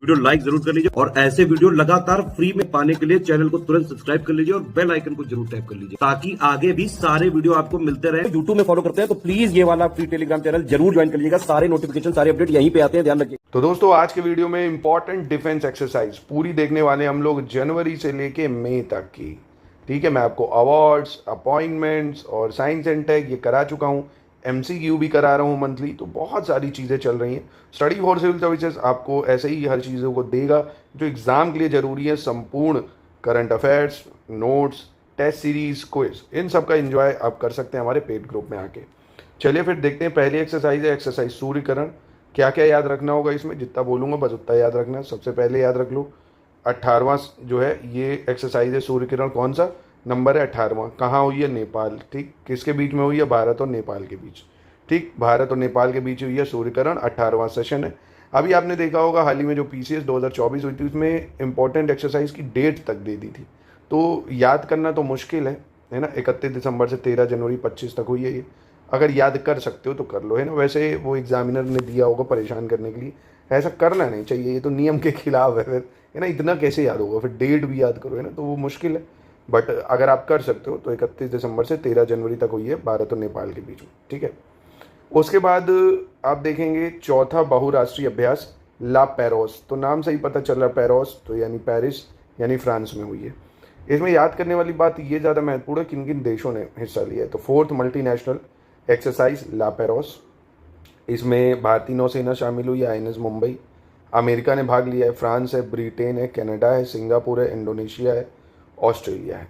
Video like जरूर कर लीजिए और ऐसे वीडियो लगातार फ्री में पाने के लिए चैनल को तुरंत सब्सक्राइब कर लीजिए और बेल आइकन को जरूर टैप कर लीजिए ताकि आगे भी सारे वीडियो आपको मिलते रहे। यूट्यूब में फॉलो करते हैं तो प्लीज ये वाला फ्री टेलीग्राम चैनल जरूर ज्वाइन कर लीजिएगा। सारे नोटिफिकेशन सारे अपडेट यहीं पे आते हैं, ध्यान रखिए। तो दोस्तों आज के वीडियो में इंपॉर्टेंट डिफेंस एक्सरसाइज पूरी देखने वाले हम लोग जनवरी से लेके मई तक की। ठीक है, मैं आपको अवार्ड्स, अपॉइंटमेंट्स और साइंस एंड टेक ये करा चुका हूँ, एमसीक्यू भी करा रहा हूँ मंथली। तो बहुत सारी चीज़ें चल रही हैं। स्टडी फॉर सिविल सर्विसेज आपको ऐसे ही हर चीज़ों को देगा जो एग्ज़ाम के लिए ज़रूरी है। संपूर्ण current affairs, notes, test series, quiz, इन सब का एंजॉय आप कर सकते हैं हमारे पेड ग्रुप में आके। चलिए फिर देखते हैं। पहली एक्सरसाइज है एक्सरसाइज सूर्यकिरण। क्या क्या याद रखना होगा इसमें, जितना बोलूँगा बस उतना याद रखना है। सबसे पहले याद रख लो 18वां जो है ये एक्सरसाइज है सूर्यकिरण। कौन सा नंबर है? 18वां। कहाँ हुई है? नेपाल। ठीक, किसके बीच में हुई है? भारत और नेपाल के बीच। ठीक, भारत और नेपाल के बीच हुई है सूर्यकिरण। 18वां सेशन है। अभी आपने देखा होगा हाल ही में जो पीसीएस 2024 हुई थी उसमें इंपॉर्टेंट एक्सरसाइज की डेट तक दे दी थी। तो याद करना तो मुश्किल है ना। 31 दिसंबर से 13 जनवरी 25 तक हुई है ये। अगर याद कर सकते हो तो कर लो, है ना। वैसे वो एग्जामिनर ने दिया होगा परेशान करने के लिए, ऐसा करना नहीं चाहिए, ये तो नियम के खिलाफ है फिर, है ना। इतना कैसे याद होगा, फिर डेट भी याद करो, है ना, तो वो मुश्किल है। बट अगर आप कर सकते हो तो 31 दिसंबर से 13 जनवरी तक हुई है भारत और नेपाल के बीच में। ठीक है, उसके बाद आप देखेंगे चौथा बहुराष्ट्रीय अभ्यास ला पेरोस। तो नाम से ही पता चल रहा है पेरोस तो यानी पेरिस यानी फ्रांस में हुई है। इसमें याद करने वाली बात ये ज़्यादा महत्वपूर्ण है किन किन देशों ने हिस्सा लिया है। तो फोर्थ मल्टीनेशनल एक्सरसाइज ला पेरोस, इसमें भारतीय नौसेना शामिल हुई है, आईएनएस मुंबई। अमेरिका ने भाग लिया है, फ्रांस है, ब्रिटेन है, कनाडा है, सिंगापुर है, इंडोनेशिया है, ऑस्ट्रेलिया है।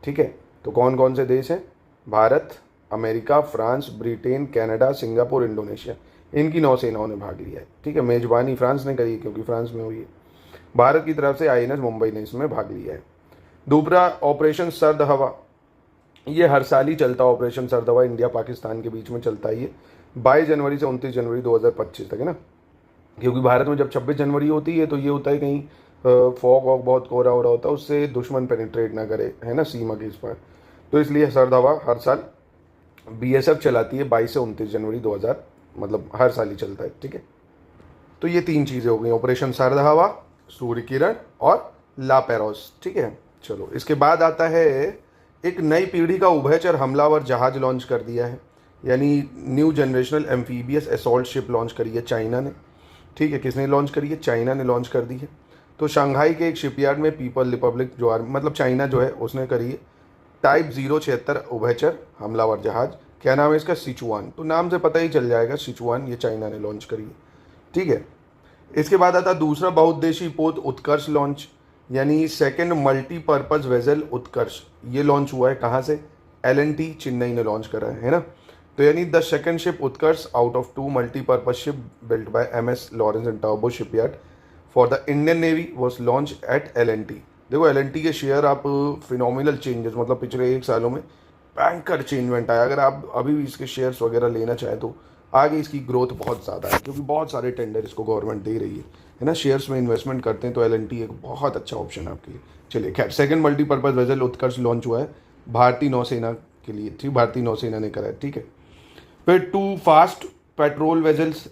ठीक है, तो कौन कौन से देश हैं? Bharat, America, France, Britain, Canada, Singapore, Indonesia, इनकी नौसेनाओं ने भाग लिया है। ठीक है, मेजबानी फ्रांस ने करी है क्योंकि फ्रांस में हुई है। भारत की तरफ से आईएनएस मुंबई ने इसमें भाग लिया है। दूसरा ऑपरेशन सर्द हवा, ये हर साल ही चलता है। ऑपरेशन सर्द हवा इंडिया पाकिस्तान के बीच में चलता है ये 22 जनवरी से 29 जनवरी 2025 तक, है ना। क्योंकि भारत में जब 26 जनवरी होती है तो ये होता है कहीं फॉग वॉग बहुत कोहरा हो रहा होता है, उससे दुश्मन पेनिट्रेट ना करे, है ना, सीमा के इस पर। तो इसलिए सर्द हवा हर साल बीएसएफ चलाती है 22 से 29 जनवरी 2000, मतलब हर साल ही चलता है। ठीक है, तो ये तीन चीज़ें हो गई, ऑपरेशन सर्द हवा, सूर्य किरण और ला पेरोस। ठीक है, चलो इसके बाद आता है एक नई पीढ़ी का उभयचर हमलावर जहाज लॉन्च कर दिया है, यानी new generational amphibious assault ship launch करी है चाइना ने। ठीक है, किसने लॉन्च करी है? चाइना ने लॉन्च कर दी है। तो शंघाई के एक शिपयार्ड में पीपल रिपब्लिक जो मतलब चाइना जो है उसने करी है टाइप 076 उभयचर हमलावर जहाज। क्या नाम है इसका? सिचुआन। तो नाम से पता ही चल जाएगा, सिचुआन ये चाइना ने लॉन्च करी है। ठीक है, इसके बाद आता दूसरा बहुउद्देशीय पोत उत्कर्ष लॉन्च, यानी सेकंड मल्टीपर्पज वेजल उत्कर्ष। ये लॉन्च हुआ है कहाँ से? एलएनटी चेन्नई ने लॉन्च करा है ना। तो यानी the second ship Utkarsh out of 2 multipurpose ship built by MS Lawrence and turbo shipyard for the Indian navy was launch eight LNT. देखो एलएनटी के शेयर आप फिनोमिनल चेंजेस, मतलब पिछले 1 सालों में बैंकर चेंजमेंट आया। अगर आप अभी भी इसके शेयर्स वगैरह लेना चाहें तो आगे इसकी ग्रोथ बहुत ज़्यादा है क्योंकि बहुत सारे टेंडर इसको गवर्नमेंट दे रही है ना। शेयर्स में इन्वेस्टमेंट करते हैं तो एलएनटी एक बहुत अच्छा ऑप्शन है आपके लिए। चलिए खैर, सेकंड मल्टीपर्पज वेजल उत्कर्ष लॉन्च हुआ है भारतीय नौसेना के लिए। ठीक, भारतीय नौसेना ने करा है। ठीक है, फिर 2 फास्ट पेट्रोल वेजल्स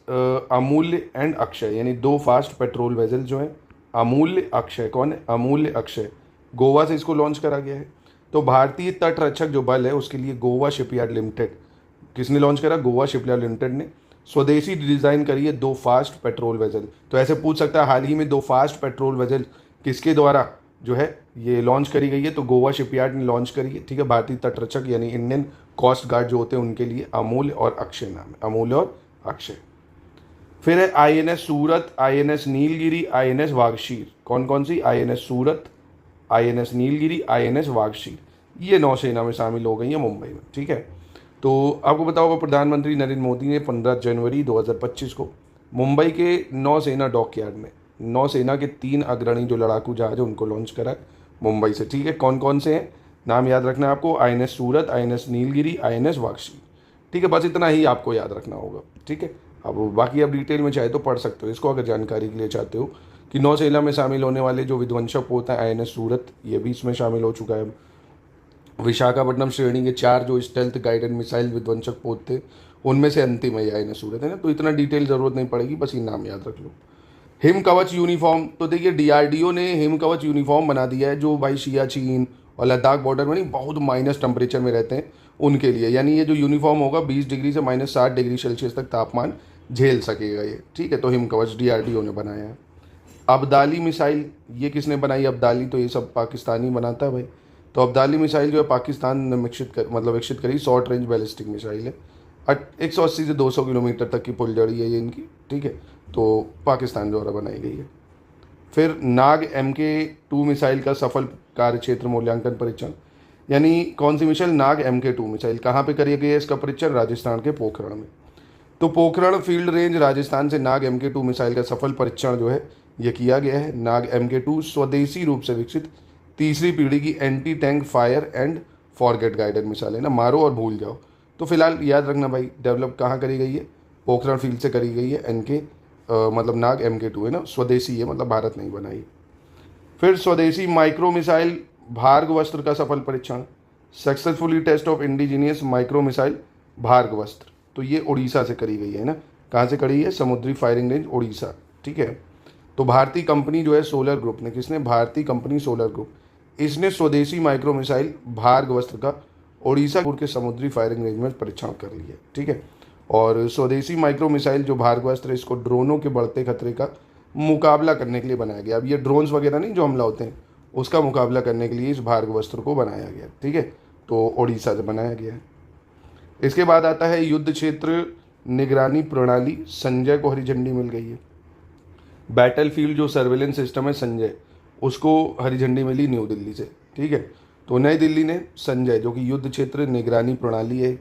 अमूल्य एंड अक्षय, यानी 2 फास्ट पेट्रोल वेजल जो है अमूल्य अक्षय। कौन है? अमूल्य अक्षय। गोवा से इसको लॉन्च करा गया है। तो भारतीय तट रक्षक जो बल है उसके लिए गोवा शिपयार्ड लिमिटेड, किसने लॉन्च करा? गोवा शिपयार्ड लिमिटेड ने स्वदेशी डिजाइन करी है 2 फास्ट पेट्रोल वेजल। तो ऐसे पूछ सकता है हाल ही में 2 फास्ट पेट्रोल वेजल किसके द्वारा जो है ये लॉन्च करी गई है? तो गोवा शिपयार्ड ने लॉन्च करी है। ठीक है, भारतीय तटरक्षक यानी इंडियन कोस्ट गार्ड जो होते हैं उनके लिए अमूल्य और अक्षय नाम है, अमूल्य और अक्षय। फिर है आईएनएस सूरत, आईएनएस नीलगिरी, आईएनएस वागशीर। कौन कौन सी? आईएनएस सूरत, आईएनएस नीलगिरी, आईएनएस वागशीर, ये नौसेना में शामिल हो गई है मुंबई में। ठीक है, तो आपको पता होगा प्रधानमंत्री नरेंद्र मोदी ने 15 जनवरी 2025 को मुंबई के नौसेना डॉकयार्ड में नौसेना के 3 अग्रणी जो लड़ाकू जहाज है उनको लॉन्च करा मुंबई से। ठीक है, कौन कौन से हैं? नाम याद रखना है आपको, आईएनएस सूरत, आईएनएस नीलगिरी, आईएनएस वागशीर। ठीक है, बस इतना ही आपको याद रखना होगा। ठीक है, अब बाकी आप डिटेल में चाहे तो पढ़ सकते हो इसको अगर जानकारी के लिए चाहते हो कि नौसेना में शामिल होने वाले जो विध्वंसक पोत है आईएनएस सूरत, ये भी इसमें शामिल हो चुका है। विशाखापट्टनम श्रेणी के 4 जो स्टेल्थ गाइडेड मिसाइल विध्वंसक पोत थे उनमें से अंतिम है आईएनएस सूरत, है ना। तो इतना डिटेल ज़रूरत नहीं पड़ेगी, बस ये नाम याद रख लो। हिम कवच यूनिफॉर्म, तो देखिए डीआरडीओ ने हिम कवच यूनिफॉर्म बना दिया है जो भाई सियाचिन और लद्दाख बॉर्डर में नहीं बहुत माइनस टेम्परेचर में रहते हैं उनके लिए। यानी ये जो यूनिफॉर्म होगा 20 डिग्री से -60 डिग्री सेल्सियस तक तापमान झेल सकेगा ये, ठीक है। तो हिम कवच डीआरडीओ ने बनाया है। अब्दाली मिसाइल, ये किसने बनाई? अब्दाली, तो ये सब पाकिस्तानी बनाता है भाई। तो अब्दाली मिसाइल जो है पाकिस्तान ने विकसित करी शॉर्ट रेंज बैलिस्टिक मिसाइल है। 180 से 200 किलोमीटर तक की फुलझड़ी है ये इनकी, ठीक है। तो पाकिस्तान द्वारा बनाई गई है। फिर नाग MK2 मिसाइल का सफल कार्यक्षेत्र मूल्यांकन परीक्षण, यानी कौन सी मिसाइल? नाग MK2 मिसाइल। कहाँ पे करी गई है इसका परीक्षण? राजस्थान के पोखरण में। तो पोखरण फील्ड रेंज राजस्थान से नाग MK2 मिसाइल का सफल परीक्षण जो है ये किया गया है। नाग MK2 स्वदेशी रूप से विकसित तीसरी पीढ़ी की anti tank fire and forget guided missile है ना, मारो और भूल जाओ। तो फिलहाल याद रखना भाई, डेवलप कहाँ करी गई है? पोखरण फील्ड से करी गई है। मतलब नाग MK2 है ना, स्वदेशी है, मतलब भारत नहीं बनाई। फिर स्वदेशी माइक्रो मिसाइल भार्गवस्त्र का सफल परीक्षण, successfully test of indigenous micro missile Bhargavastra, तो ये उड़ीसा से करी गई है ना। कहाँ से करी है? समुद्री फायरिंग रेंज उड़ीसा, ठीक है। तो भारतीय कंपनी जो है सोलर ग्रुप ने, किसने? भारतीय कंपनी सोलर ग्रुप, इसने स्वदेशी माइक्रो मिसाइल भार्गवस्त्र का उड़ीसा के समुद्री फायरिंग रेंज में परीक्षण कर लिया, ठीक है। और स्वदेशी माइक्रो मिसाइल जो भार्गवस्त्र, इसको ड्रोनों के बढ़ते खतरे का मुकाबला करने के लिए बनाया गया। अब ये ड्रोन्स वगैरह नहीं जो हमला होते हैं उसका मुकाबला करने के लिए इस भार्गवस्त्र को बनाया गया, ठीक है। तो उड़ीसा से बनाया गया है। इसके बाद आता है युद्ध क्षेत्र निगरानी प्रणाली, संजय को हरी झंडी मिल गई है। बैटल फील्ड जो सर्वेलेंस सिस्टम है संजय, उसको हरी झंडी मिली न्यू दिल्ली से, ठीक है। तो नई दिल्ली ने संजय, जो कि युद्ध क्षेत्र निगरानी प्रणाली है, एक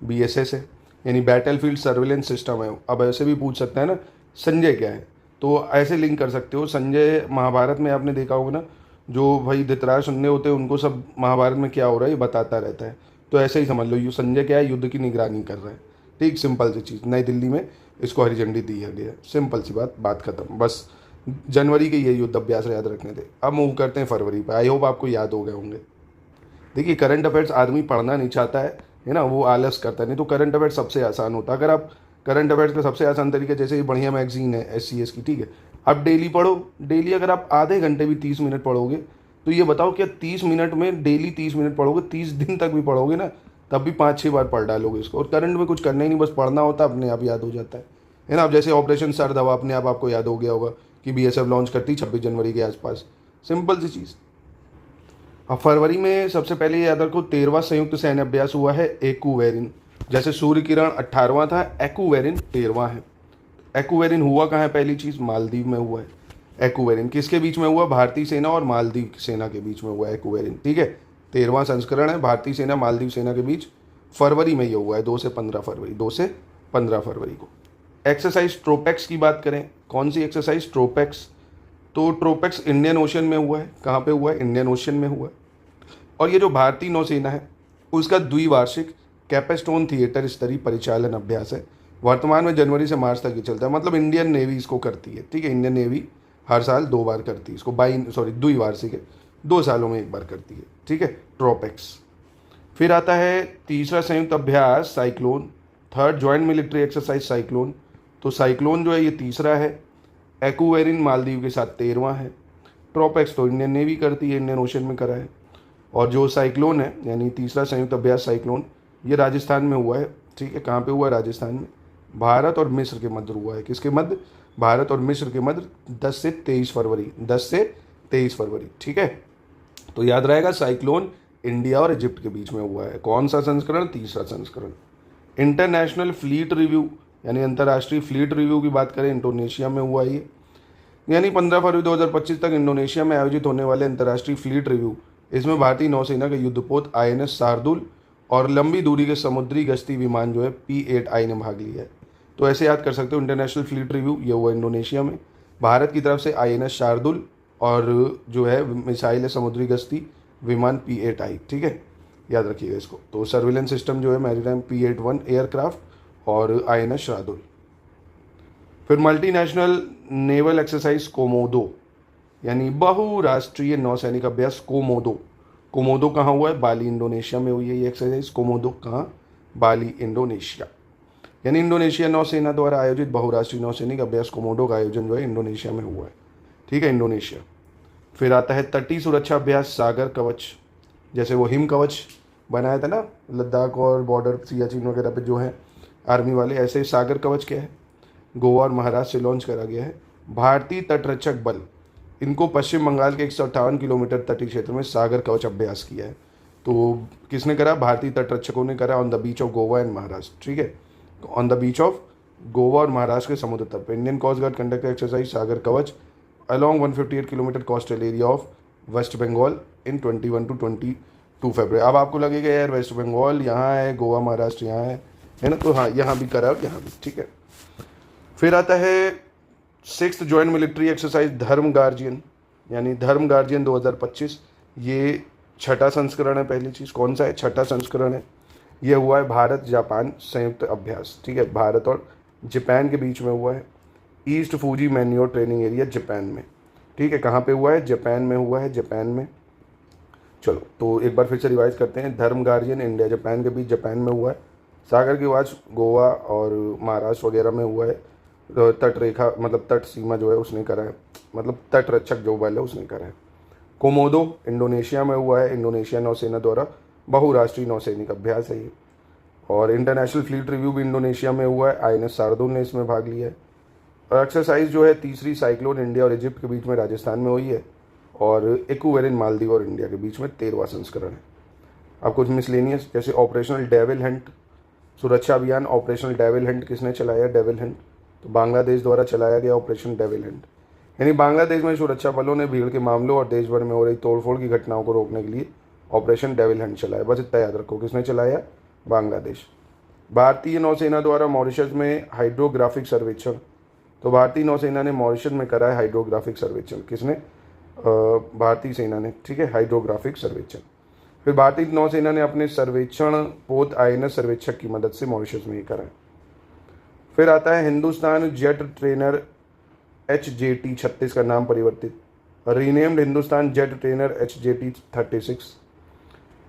BSS है, यानी बैटल फील्ड सर्वेलेंस सिस्टम है। अब ऐसे भी पूछ सकता है ना संजय क्या है, तो ऐसे लिंक कर सकते हो। संजय महाभारत में आपने देखा होगा ना, जो भाई धृतराष्ट्र सुनने होते हैं उनको सब महाभारत में क्या हो रहा है ये बताता रहता है। तो ऐसे ही समझ लो, ये संजय क्या है? युद्ध की निगरानी कर रहा है, ठीक। सिंपल सी चीज़, नई दिल्ली में इसको हरी झंडी दी गई, सिंपल सी बात खत्म। बस जनवरी के ये युद्ध अभ्यास याद रखने थे। अब मूव करते हैं फरवरी पे। आई होप आपको याद हो गए होंगे। देखिए करंट अफेयर्स आदमी पढ़ना नहीं चाहता है ना, वो आलस करता है। नहीं तो करंट अफेयर्स सबसे आसान होता है। अगर आप करंट अफेयर्स का सबसे आसान तरीका, जैसे ये बढ़िया मैगजीन है SCS की, ठीक है, आप डेली पढ़ो। डेली अगर आप आधे घंटे भी 30 मिनट पढ़ोगे तो ये बताओ क्या 30 मिनट में, डेली 30 मिनट पढ़ोगे, 30 दिन तक भी पढ़ोगे ना, तब भी 5-6 बार पढ़ डालोगे इसको। और करंट में कुछ करना ही नहीं, बस पढ़ना होता है, अपने आप याद हो जाता है ना। अब जैसे ऑपरेशन सर दवा अपने आप आपको याद हो गया होगा कि BSF लॉन्च करती 26 जनवरी के आसपास, सिंपल सी चीज़। अब फरवरी में सबसे पहले याद रखो 13वां संयुक्त सैन्य अभ्यास हुआ है एक्यूवेरिन। जैसे सूर्य किरण 18वां था, एक्यूवेरिन 13वां है। एक्यूवेरिन हुआ कहाँ है? पहली चीज़ मालदीव में हुआ है। एक्यूवेरिन किसके बीच में हुआ? भारतीय सेना और मालदीव सेना के बीच में हुआ है एक्यूवेरिन, ठीक है। 13वां संस्करण है, भारतीय सेना मालदीव सेना के बीच फरवरी में ये हुआ है, 2 से 15 फरवरी, 2 से 15 फरवरी को। एक्सरसाइज ट्रोपेक्स की बात करें, कौन सी एक्सरसाइज? ट्रोपेक्स। तो ट्रोपेक्स इंडियन ओशन में हुआ है। कहाँ पे हुआ है? इंडियन ओशन में हुआ है। और ये जो भारतीय नौसेना है उसका द्विवार्षिक कैपेस्टोन थिएटर स्तरीय परिचालन अभ्यास है। वर्तमान में जनवरी से मार्च तक ये चलता है। मतलब इंडियन नेवी इसको करती है, ठीक है। इंडियन नेवी हर साल 2 बार करती है इसको, द्विवार्षिक है, 2 सालों में 1 बार करती है, ठीक है। ट्रोपेक्स। फिर आता है तीसरा संयुक्त अभ्यास cyclone, third joint military exercise cyclone. तो साइक्लोन जो है ये तीसरा है। एक्यूवेरिन मालदीव के साथ 13वां है। ट्रोपेक्स तो इंडियन नेवी करती है, इंडियन ओशन में करा है। और जो साइक्लोन है यानी तीसरा संयुक्त अभ्यास साइक्लोन, ये राजस्थान में हुआ है, ठीक है। कहाँ पे हुआ है? राजस्थान में। भारत और मिस्र के मध्य हुआ है। किसके मध्य? भारत और मिस्र के मध्य 10 से 23 फरवरी, 10 से 23 फरवरी, ठीक है। तो याद रहेगा साइक्लोन इंडिया और इजिप्ट के बीच में हुआ है। कौन सा संस्करण? तीसरा संस्करण। इंटरनेशनल फ्लीट रिव्यू यानी अंतर्राष्ट्रीय फ्लीट रिव्यू की बात करें, इंडोनेशिया में हुआ ये। यानी 15 फरवरी 2025 तक इंडोनेशिया में आयोजित होने वाले अंतर्राष्ट्रीय फ्लीट रिव्यू, इसमें भारतीय नौसेना के युद्धपोत INS शार्दुल और लंबी दूरी के समुद्री गश्ती विमान जो है P-8I ने भाग लिया है। तो ऐसे याद कर सकते हो, इंटरनेशनल फ्लीट रिव्यू ये हुआ इंडोनेशिया में। भारत की तरफ से INS शार्दुल और जो है मिसाइल है समुद्री गश्ती विमान P-8I, ठीक है, याद रखिएगा इसको। तो सर्विलेंस सिस्टम जो है मैरीटाइम P-8I एयरक्राफ्ट और INS शार्दुल। फिर मल्टीनेशनल नेवल एक्सरसाइज कोमोदो यानी बहुराष्ट्रीय नौसैनिक अभ्यास कोमोदो। कोमोदो कहाँ हुआ है? बाली इंडोनेशिया में हुई है ये एक्सरसाइज। कोमोदो कहाँ? Bali Indonesia. यानी इंडोनेशिया नौसेना द्वारा आयोजित बहुराष्ट्रीय नौसैनिक अभ्यास कोमोडो का आयोजन जो है इंडोनेशिया में हुआ है, ठीक है, इंडोनेशिया। फिर आता है तटीय सुरक्षा अभ्यास सागर कवच, जैसे वो हिम कवच बनाया था ना लद्दाख और बॉर्डर सियाचिन वगैरह पे जो है आर्मी वाले, ऐसे सागर कवच क्या है, गोवा और महाराष्ट्र से लॉन्च करा गया है। भारतीय तटरक्षक बल, इनको पश्चिम बंगाल के 158 किलोमीटर तटीय क्षेत्र में सागर कवच अभ्यास किया है। तो किसने करा, भारतीय तटरक्षकों ने करा on the beach of Goa and Maharashtra, ठीक है, on the beach of Goa और महाराष्ट्र के समुद्र तट पर Indian coast guard conduct exercise Sagar Kavach along 158 kilometre coastal area of West Bengal in 21 to 22 February. अब आपको लगेगा यार वेस्ट बंगाल यहाँ है, गोवा महाराष्ट्र यहाँ है ना, तो हाँ यहाँ भी करा और यहाँ भी, ठीक है। फिर आता है 6th जॉइंट मिलिट्री एक्सरसाइज धर्म गार्जियन, यानी धर्म गार्जियन 2025, ये छठा संस्करण है। पहली चीज़ कौन सा है, छठा संस्करण है। ये हुआ है भारत जापान संयुक्त अभ्यास, ठीक है, भारत और जापान के बीच में हुआ है। East Fuji manure training area Japan में, ठीक है, कहाँ पे हुआ है, जापान में हुआ है, जापान में। चलो तो एक बार फिर से रिवाइज करते हैं। धर्म गार्जियन इंडिया जापान के बीच जापान में हुआ है। सागर की वाच गोवा और महाराष्ट्र वगैरह में हुआ है। तट रेखा मतलब तट सीमा जो है उसने करा है, मतलब तट रक्षक जो बल है उसने करा है। कोमोदो इंडोनेशिया में हुआ है, इंडोनेशिया नौसेना द्वारा बहुराष्ट्रीय नौसैनिक अभ्यास है ये। और इंटरनेशनल फ्लीट रिव्यू भी इंडोनेशिया में हुआ है, INS शार्दुल ने इसमें भाग लिया है। एक्सरसाइज जो है तीसरी साइक्लोन इंडिया और इजिप्ट के बीच में राजस्थान में हुई है। और इक्वेरिन मालदीव और इंडिया के बीच में 13वां संस्करण है। अब कुछ मिसलेनियस जैसे ऑपरेशनल डेविल हंट सुरक्षा अभियान, ऑपरेशनल डेविल हंट किसने चलाया, डेविल हंट तो बांग्लादेश द्वारा चलाया गया ऑपरेशन डेविल हंट, यानी बांग्लादेश में सुरक्षा बलों ने भीड़ के मामलों और देश भर में हो रही तोड़फोड़ की घटनाओं को रोकने के लिए ऑपरेशन डेविल हंट चलाया। बस इतना याद रखो, किसने चलाया, बांग्लादेश। भारतीय नौसेना द्वारा मॉरिशस में हाइड्रोग्राफिक सर्वेक्षण, तो भारतीय नौसेना ने मॉरिशस में करा है हाइड्रोग्राफिक सर्वेक्षण, किसने, भारतीय सेना ने, ठीक है, हाइड्रोग्राफिक सर्वेक्षण। फिर भारतीय नौसेना ने अपने सर्वेक्षण पोत INS सर्वेक्षक की मदद से मॉरिशस में ही करा है। फिर आता है हिंदुस्तान जेट ट्रेनर HJT 36 का नाम परिवर्तित, renamed Hindustan jet trainer HJT 36,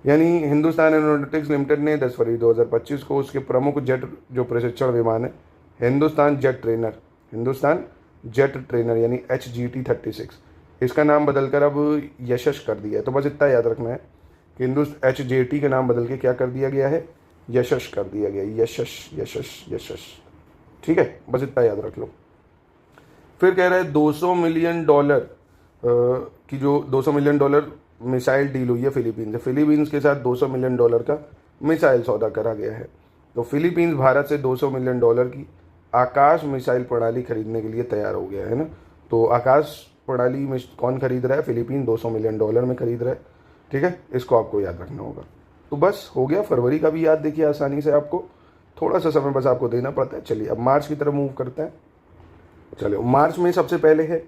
यानी हिंदुस्तान एरोनॉटिक्स लिमिटेड ने 10 फरवरी 2025 को उसके प्रमुख जेट जो प्रशिक्षण विमान है हिंदुस्तान जेट ट्रेनर यानी HJT 36, इसका नाम बदलकर अब यशस कर दिया है। तो बस इतना याद रखना है कि HJT का नाम बदल के क्या कर दिया गया है, यशस कर दिया गया, यशस, ठीक है, बस इतना याद रख लो। फिर कह रहा है $200 मिलियन की जो $200 मिलियन मिसाइल डील हुई है फिलीपींस से, फिलीपींस के साथ $200 मिलियन का मिसाइल सौदा करा गया है। तो फिलीपींस भारत से $200 मिलियन की आकाश मिसाइल प्रणाली खरीदने के लिए तैयार हो गया है ना। तो आकाश प्रणाली में कौन खरीद रहा है, फिलीपीन $200 मिलियन में खरीद रहा है, ठीक है, इसको आपको याद रखना होगा। तो बस हो गया, फरवरी का भी याद देखिए आसानी से, आपको थोड़ा सा समय बस आपको देना पड़ता है। चलिए अब मार्च की तरफ मूव करते हैं। चलिए मार्च में सबसे पहले है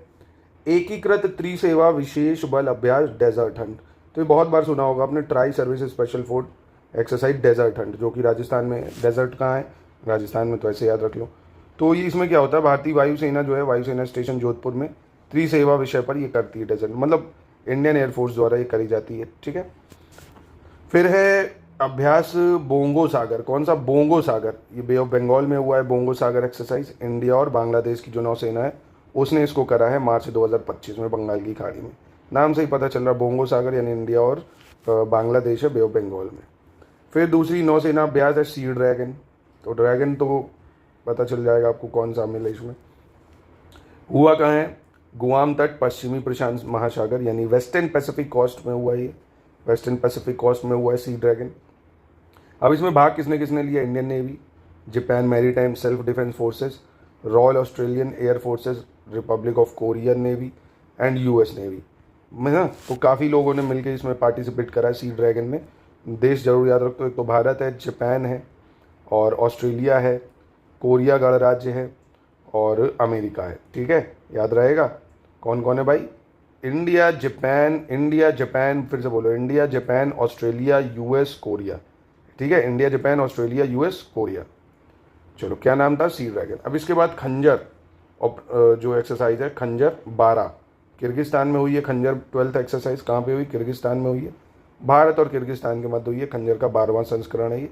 एकीकृत त्रिसेवा विशेष बल अभ्यास डेजर्ट हंट, तो ये बहुत बार सुना होगा आपने, tri service special force exercise desert hunt, जो कि राजस्थान में, डेजर्ट कहाँ है, राजस्थान में, तो ऐसे याद रख लो। तो ये इसमें क्या होता है, भारतीय वायुसेना जो है वायुसेना स्टेशन जोधपुर में त्रिसेवा विषय पर ये करती है डेजर्ट, मतलब इंडियन एयरफोर्स द्वारा ये करी जाती है, ठीक है। फिर है अभ्यास बोंगो सागर, कौन सा, बोंगो सागर, ये बे ऑफ बंगाल में हुआ है बोंगो सागर एक्सरसाइज। इंडिया और बांग्लादेश की जो नौसेना है उसने इसको करा है मार्च 2025 में बंगाल की खाड़ी में। नाम से ही पता चल रहा है बोंगो सागर यानी इंडिया और बांग्लादेश है बे ऑफ बंगाल में। फिर दूसरी नौसेना अभ्यास है सी ड्रैगन, तो ड्रैगन तो पता चल जाएगा आपको कौन सा मिले इसमें। हुआ कहाँ है, गुआम तट पश्चिमी प्रशांत महासागर यानी वेस्टर्न पैसिफिक कोस्ट में हुआ, ये वेस्टर्न पैसिफिक कोस्ट में हुआ है सी ड्रैगन। अब इसमें भाग किसने किसने लिया, Indian navy, Japan maritime self defence forces, royal Australian air forces, Republic of Korea navy and US navy में ना। तो काफ़ी लोगों ने मिलकर इसमें पार्टिसिपेट करा है सी ड्रैगन में। देश जरूर याद रखते हो, एक तो भारत है, जापान है और ऑस्ट्रेलिया है, कोरिया गणराज्य है और अमेरिका है, ठीक है, याद रहेगा। कौन कौन है भाई, इंडिया जापान, फिर से बोलो, India Japan Australia US Korea, ठीक है, India Japan Australia US Korea. चलो क्या नाम था, सी ड्रैगन। अब इसके बाद खंजर जो एक्सरसाइज है, खंजर 12 किर्गिस्तान में हुई है। खंजर 12th एक्सरसाइज कहाँ पे हुई, किर्गिस्तान में हुई है, भारत और किर्गिस्तान के मध्य हुई है। खंजर का 12वां संस्करण है ये,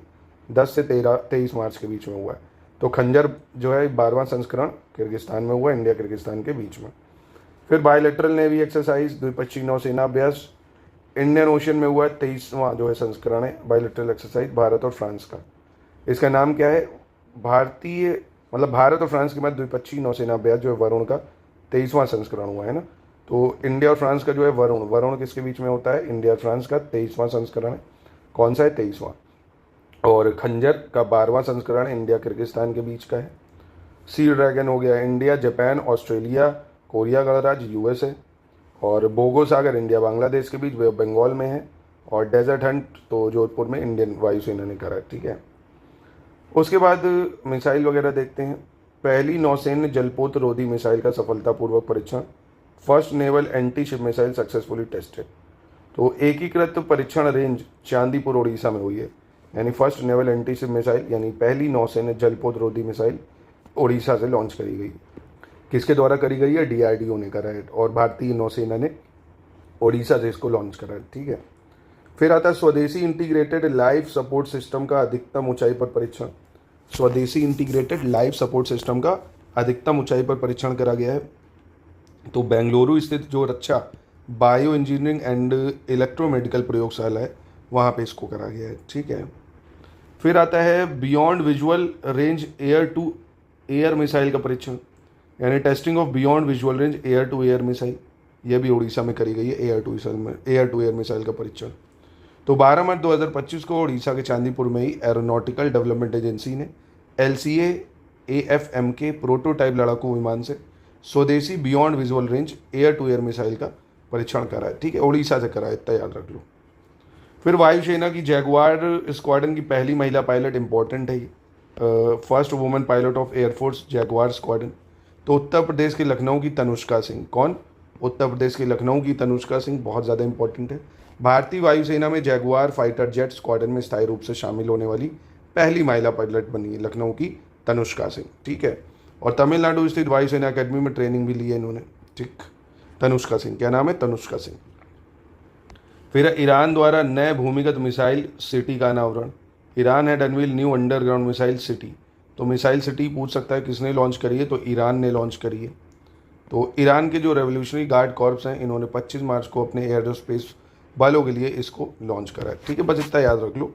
10 से 23 मार्च के बीच में हुआ है। तो खंजर जो है 12वां संस्करण किर्गिस्तान में हुआ, इंडिया किर्गिस्तान के बीच में। फिर बायलैटरल नेवी एक्सरसाइज, द्विपक्षीय नौसेना अभ्यास इंडियन ओशन में हुआ है, 23वां जो है संस्करण है बायलैटरल एक्सरसाइज भारत और फ्रांस का। इसका नाम क्या है? भारत और फ्रांस के बाद द्विपक्षीय नौसेना अभ्यास जो है वरुण का 23वां संस्करण हुआ है ना। तो इंडिया और फ्रांस का जो है वरुण किसके बीच में होता है? इंडिया और फ्रांस का 23वां संस्करण है। कौन सा है? 23वां। और खंजर का 12वां संस्करण इंडिया किर्गिस्तान के बीच का है। सी ड्रैगन हो गया इंडिया, जापान, ऑस्ट्रेलिया, कोरिया गणराज्य, यूएसए। और बोगो सागर इंडिया बांग्लादेश के बीच, वे बंगाल में है। और डेजर्ट हंट तो जोधपुर में इंडियन वायुसेना ने करा है, ठीक है। उसके बाद मिसाइल वगैरह देखते हैं। पहली नौसैन्य जलपोत रोधी मिसाइल का सफलतापूर्वक परीक्षण, first naval anti ship missile successfully tested. तो एकीकृत परीक्षण रेंज चांदीपुर उड़ीसा में हुई है, यानी first naval anti ship missile यानी पहली नौसैन्य जलपोत रोधी मिसाइल उड़ीसा से लॉन्च करी गई। किसके द्वारा करी गई है? डीआरडीओ ने करा है और भारतीय नौसेना ने उड़ीसा से इसको लॉन्च करा है, ठीक है। फिर आता है स्वदेशी इंटीग्रेटेड लाइफ सपोर्ट सिस्टम का अधिकतम ऊंचाई पर परीक्षण। स्वदेशी इंटीग्रेटेड लाइफ सपोर्ट सिस्टम का अधिकतम ऊंचाई पर परीक्षण करा गया है। तो बेंगलुरु स्थित जो रक्षा बायो इंजीनियरिंग एंड इलेक्ट्रोमेडिकल प्रयोगशाला है वहाँ पे इसको करा गया है, ठीक है। फिर आता है beyond visual range air to air missile का परीक्षण, यानी testing of beyond visual range air to air missile, यह भी उड़ीसा में करी गई है। एयर टू एयर मिसाइल का परीक्षण तो 12 मार्च 2025 को उड़ीसा के चांदीपुर में ही एरोनॉटिकल डेवलपमेंट एजेंसी ने LCA AFM के प्रोटोटाइप लड़ाकू विमान से स्वदेशी beyond visual range air to air missile का परीक्षण करा है, ठीक है। उड़ीसा से करा है, इतना याद रख लो। फिर वायुसेना की जैगुआर स्क्वाड्रन की पहली महिला पायलट, इंपॉर्टेंट है ये, first women pilot of air force Jaguar squadron. तो उत्तर प्रदेश के लखनऊ की तनुष्का सिंह। कौन? उत्तर प्रदेश के लखनऊ की तनुष्का सिंह, बहुत ज़्यादा इंपॉर्टेंट है। भारतीय वायुसेना में जैगुआर फाइटर जेट स्क्वाड्रन में स्थायी रूप से शामिल होने वाली पहली महिला पायलट बनी है लखनऊ की तनुष्का सिंह, ठीक है। और तमिलनाडु स्थित वायुसेना अकेडमी में ट्रेनिंग भी ली है इन्होंने, ठीक। तनुष्का सिंह, क्या नाम है? तनुष्का सिंह। फिर ईरान द्वारा नए भूमिगत मिसाइल सिटी का अनावरण। Iran had unveil new underground missile city. तो मिसाइल सिटी पूछ सकता है किसने लॉन्च करी है, तो ईरान ने लॉन्च करी है। तो ईरान के जो रेवोल्यूशनरी गार्ड कॉर्प्स हैं इन्होंने 25 मार्च को अपने एयरोस्पेस बलों के लिए इसको लॉन्च करा है, ठीक है। बस इतना याद रख लो,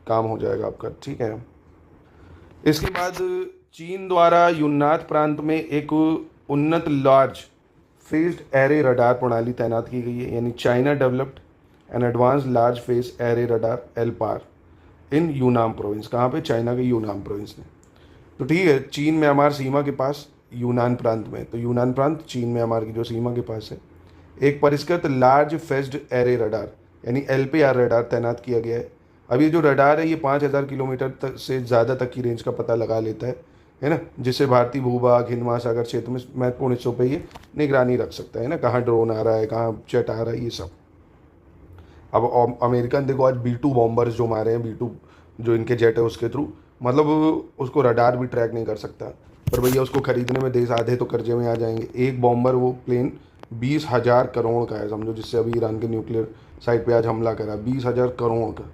काम हो जाएगा आपका, ठीक है। इसके बाद चीन द्वारा यून्नान प्रांत में एक उन्नत लार्ज फेस्ड एरे रडार प्रणाली तैनात की गई है, यानी China developed an advance large phase array radar LPAR in Yunnan province. कहाँ पे? चाइना के यूनान प्रोविंस में। तो ठीक है, चीन म्यांमार सीमा के पास यूनान प्रांत में, तो यूनान प्रांत चीन म्यांमार की जो सीमा के पास है, एक परिष्कृत लार्ज फेस्ड एरे रडार यानी LPR रडार तैनात किया गया है। अब ये जो रडार है ये 5000 किलोमीटर तक से ज़्यादा तक की रेंज का पता लगा लेता है ना, जिससे भारतीय भूभाग हिंद महासागर क्षेत्र में महत्वपूर्ण हिस्सों पर ये निगरानी रख सकता है ना, कहाँ ड्रोन आ रहा है, कहाँ जेट आ रहा है, ये सब। अब अमेरिकन देखो आज B2 बॉम्बर्स जो मारे हैं, B2 जो इनके जेट है उसके थ्रू, मतलब उसको रडार भी ट्रैक नहीं कर सकता, पर भैया उसको खरीदने में देश आधे तो कर्जे में आ जाएंगे। एक बॉम्बर वो प्लेन 20,000 करोड़ का है, समझो, जिससे अभी ईरान के न्यूक्लियर साइट पे आज हमला करा, 20,000 करोड़ का,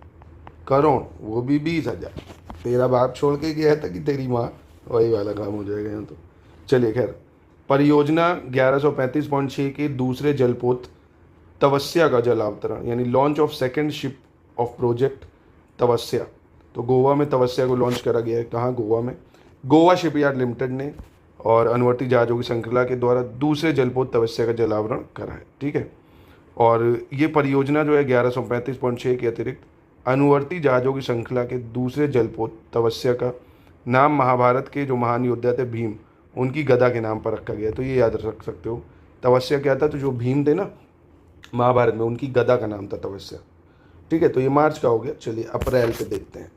करोड़, वो भी 20,000। तेरा बाप छोड़ के गया था कि तेरी माँ, वही वाला काम हो जाएगा यहाँ तो। चलिए खैर, परियोजना 1135.6 के दूसरे जलपोत तवस्या का जल अवतरण, यानी launch of second ship of project Tavasya. तो गोवा में तवस्या को लॉन्च करा गया है। कहाँ? गोवा में। गोवा शिपयार्ड लिमिटेड ने और अनुवर्ती जहाज़ों की श्रृंखला के द्वारा दूसरे जलपोत तवस्या का जलावरण करा है, ठीक है। और ये परियोजना जो है 1135.6 के अतिरिक्त अनुवर्ती जहाज़ों की श्रृंखला के दूसरे जलपोत तवस्या का नाम महाभारत के जो महान योद्धा थे भीम, उनकी गदा के नाम पर रखा गया। तो ये याद रख सकते हो। तवस्या क्या था? तो जो भीम थे ना महाभारत में, उनकी गदा का नाम था तवस्या, ठीक है। तो ये मार्च का हो गया। चलिए अप्रैल पे देखते हैं।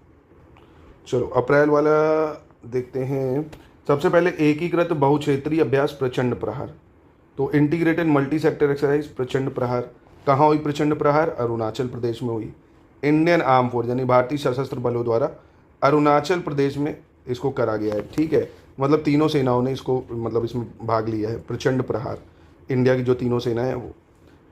चलो अप्रैल वाला देखते हैं। सबसे पहले एकीकृत बहुक्षेत्रीय अभ्यास प्रचंड प्रहार। तो इंटीग्रेटेड मल्टी सेक्टर एक्सरसाइज प्रचंड प्रहार कहाँ हुई? प्रचंड प्रहार अरुणाचल प्रदेश में हुई। इंडियन आर्म फोर्स यानी भारतीय सशस्त्र बलों द्वारा अरुणाचल प्रदेश में इसको करा गया है, ठीक है। मतलब तीनों सेनाओं ने इसको मतलब इसमें भाग लिया है। प्रचंड प्रहार इंडिया की जो तीनों सेनाएं हैं वो।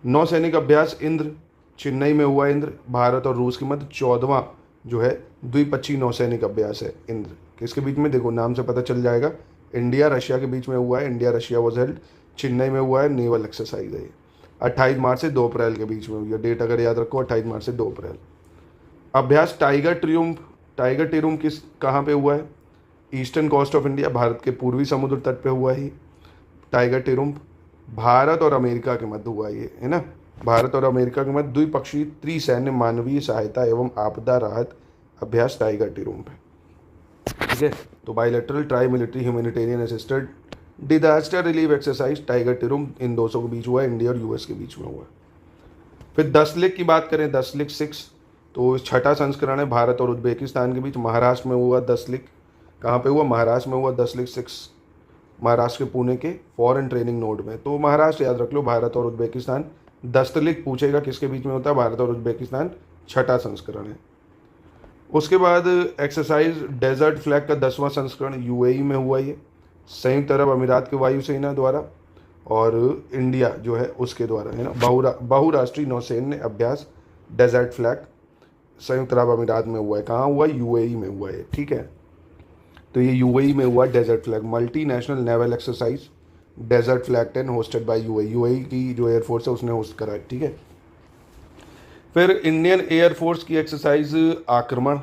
नौसैनिक अभ्यास इंद्र चेन्नई में हुआ। इंद्र भारत और रूस के मध्य 14वां जो है द्विपक्षीय नौसैनिक अभ्यास है इंद्र। किसके बीच में, देखो नाम से पता चल जाएगा, इंडिया रशिया के बीच में हुआ है। India Russia was held, Chennai में हुआ है, नेवल एक्सरसाइज है ये। 28 मार्च से 2 अप्रैल के बीच में हुई है। डेट अगर याद रखो, 28 मार्च से 2 अप्रैल। अभ्यास टाइगर ट्रियुम्फ किस कहाँ पे हुआ है? Eastern coast of India, Bharat के पूर्वी समुद्र तट पे हुआ है टाइगर ट्रियुम्फ। भारत और अमेरिका के मध्य हुआ ये, है ना, भारत और अमेरिका के मध्य द्विपक्षीय त्रिसैन्य मानवीय सहायता एवं आपदा राहत अभ्यास टाइगर ट्रियुम्फ है। ठीक है, तो bilateral tri military humanitarian assisted disaster relief exercise tiger triumph in 200 के बीच हुआ है, इंडिया और यूएस के बीच में हुआ है। फिर 10 लीग की बात करें, 10 लीग 6, तो छठा संस्करण है भारत और उज्बेकिस्तान के बीच, महाराष्ट्र में हुआ 10 लीग। कहाँ पे हुआ? महाराष्ट्र में हुआ 10 लीग 6, महाराष्ट्र के पुणे के फॉरेन ट्रेनिंग नोड में। तो महाराष्ट्र याद रख लो, भारत और उज्बेकिस्तान। 10 लीग पूछेगा किसके बीच में होता है? भारत और उज्बेकिस्तान, छठा संस्करण है। उसके बाद एक्सरसाइज डेजर्ट फ्लैग का 10वां संस्करण यूएई में हुआ ये, संयुक्त अरब अमीरात के वायुसेना द्वारा और इंडिया जो है उसके द्वारा, है ना, बहुराष्ट्रीय नौसैन्य अभ्यास डेजर्ट फ्लैग संयुक्त अरब अमीरात में हुआ है। कहाँ हुआ? यूएई में हुआ है। ठीक है, तो ये यूएई में हुआ desert flag, multi national naval exercise desert flag 10 hosted by UAE. UAE की जो एयरफोर्स है उसने होस्ट करा है। ठीक है, फिर इंडियन एयरफोर्स की एक्सरसाइज आक्रमण।